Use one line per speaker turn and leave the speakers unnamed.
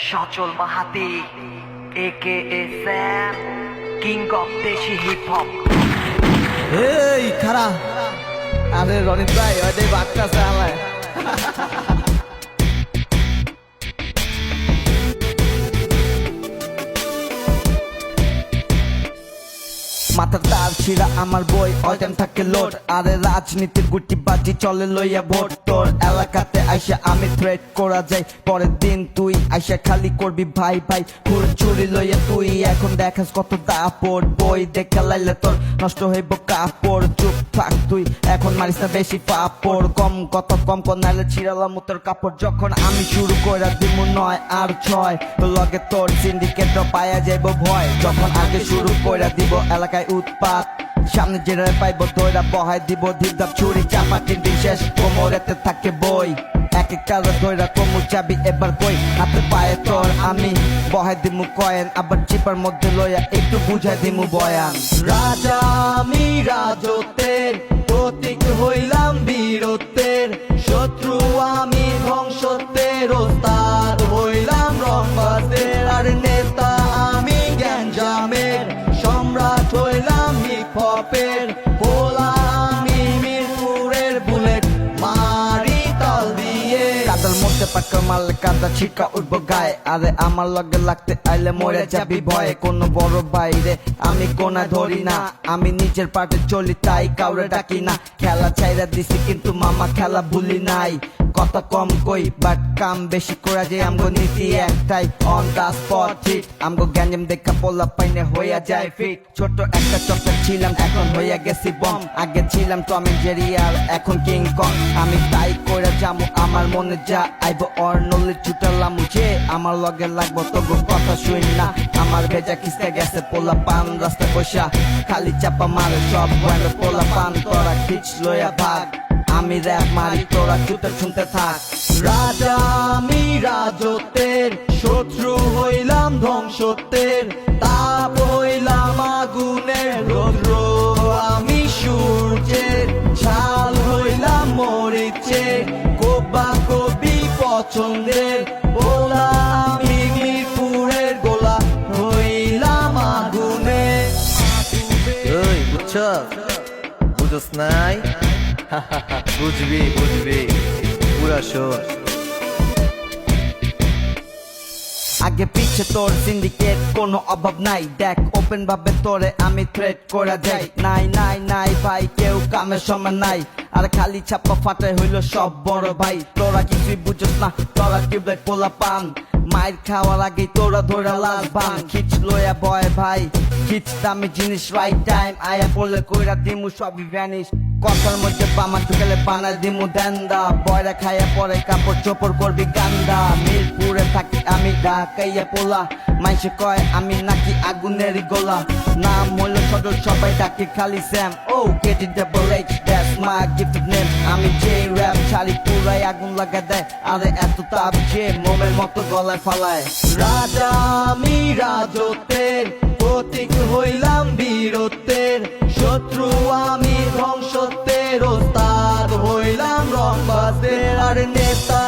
সচল Mahati AKA Sam, King of দেশি hip hop.
এই খারা আরে রনিত ভাই ওই বাচ্চা আমায় মাথার তার ছিড়া আমার বই অয়টান থাকে লোড আরে রাজনীতির গুটি বাজি চলে লইয়া ভোট তোর এলাকাতে আইসা আমি থ্রেট করা যাই পরের দিন তুই আইসা খালি করবি ভাই ভাই ঘুরে চুরি লইয়া তুই এখন দেখাস কত দাপড় বই দেখা লাইলে তোর নষ্ট হইব কাপড় চুপ থাক তুই এখন মারিস না বেশি পাপড় কম কত কম কর নাইলে ছিড়ালাম তোর কাপড় যখন আমি শুরু কইরা দিমু 9 আর 6 লগে তোর সিন্ডিকেট পায়া যাইব ভয় যখন আগে শুরু কইরা দিব এলাকায় উৎপাত সামনে যেটা পাইব তোরা বহাই দিব ধিপধাপ ছুরি চাপা তিনটি শেষ কোমরেতে থাকে বই এক একটা ধৈরা কমু চাবি এবার কই হাতে পায়ে তোর আমি বহাই দিমু কয়েন আবার চিপার মধ্যে লইয়া একটু বুঝাই দিমু বয়ান রাজা আমি রাজতের প্রতীক হইলাম বীরত্বের শত্রু আমি ধ্বংসত্বের ওস্তাদ হইলাম রংবাজের আর নেতা আমি গ্যাঞ্জামের সম্রাট হইলাম হিপ হপের পোলা আমি মিরপুরের বুলেট মারি তাল দিয়ে কাদার মধ্যে পাক্কা মারলে কাদা ছিটকা উঠবো গায়ে আরে আমার লগে লাগতে আইলে মরে যাবি ভয়ে কোনো বড় বাইরে আমি কোনা ধরি না আমি নিজের পাটে চলি তাই কাউরে ডাকি না খেলা চাইরা দিছি কিন্তু মামা খেলা ভুলি নাই কথা কম কই বাট কাম বেশি করা যায় আমগো নীতি একটাই অন দা স্পট হিট আমগো গ্যাঞ্জাম দেখা পোলা পাইনে হইয়া যায় ফিট ছোট একটা চকলেট ছিলাম এখন হইয়া গেছি বম আগে ছিলাম টম এন্ড জেরি আর এখন কিং কং আমি তাই কইরা যামু আমার মনে যা আইব অর্নলে ছুটালাম যে আমার লগে লাগবো তবু কথা শুন না আমার ভেজা কিস্তে গেছে পোলা পান রাস্তা বসা খালি চাপা মারে সব বয়ানে পোলা পান তোরা খিচ লইয়া ভাগ আমি র‍্যাপ মারি তোরা চুতে শুনতে থাক রাজা আমি রাজতের শত্রু হইলাম ধ্বংসত্বের তাপ হইলাম আগুনের রৌদ্র আমি সূর্যের ঝাল হইলাম মরিচের কোবা কবি পছন্দের বলা আমি মিরপুরের গোলা হইলাম আগুনের
ওই বুঝছো বুঝোস নাই বুঝবি বুঝবি পুরা শোন
আগে পিছে তোর সিন্ডিকেট কোনো অভাব নাই দেখ ওপেন ভাবে তোরে আমি থ্রেট করা যাই নাই নাই নাই ভাই কেউ কামের সমান নাই আর খালি ছাপ্পা ফাটাই হইলো সব বড় ভাই তোরা কিছুই বুঝোস না তোরা টিউবলাইট পোলা পান মায়ের খাওয়ার আগে তোরা ধরা লাল বান খিচ লইয়া বয় ভাই খিচ দামি জিনিস রাইট টাইম আয়া পড়লে কইরা দিমু সবই ভ্যানিশ কথার মধ্যে বামা ঢুকালে বানায় দিমু দেন্দা বয়রা খাইয়া পরে কাপড় চোপড় করবি গান্দা মিরপুরে থাকি আমি ঢাকাইয়া পোলা মাইসে কয় আমি নাকি আগুনেরই গোলা নাম হইলো সদর সবাই ডাকি খালি স্যাম ও KT double H that's my gifted name আমি যে র‍্যাপ ছাড়ি পুরাই আগুন লাগা দেয় আরে এত তাপ যে মোমের মতো গলায় ফালায় রাজা আমি রাজতের প্রতীক হইলাম বীরত্বের শত্রু আমি ধ্বংসত্বের ওস্তাদ হইলাম রংবাজের আর নেতা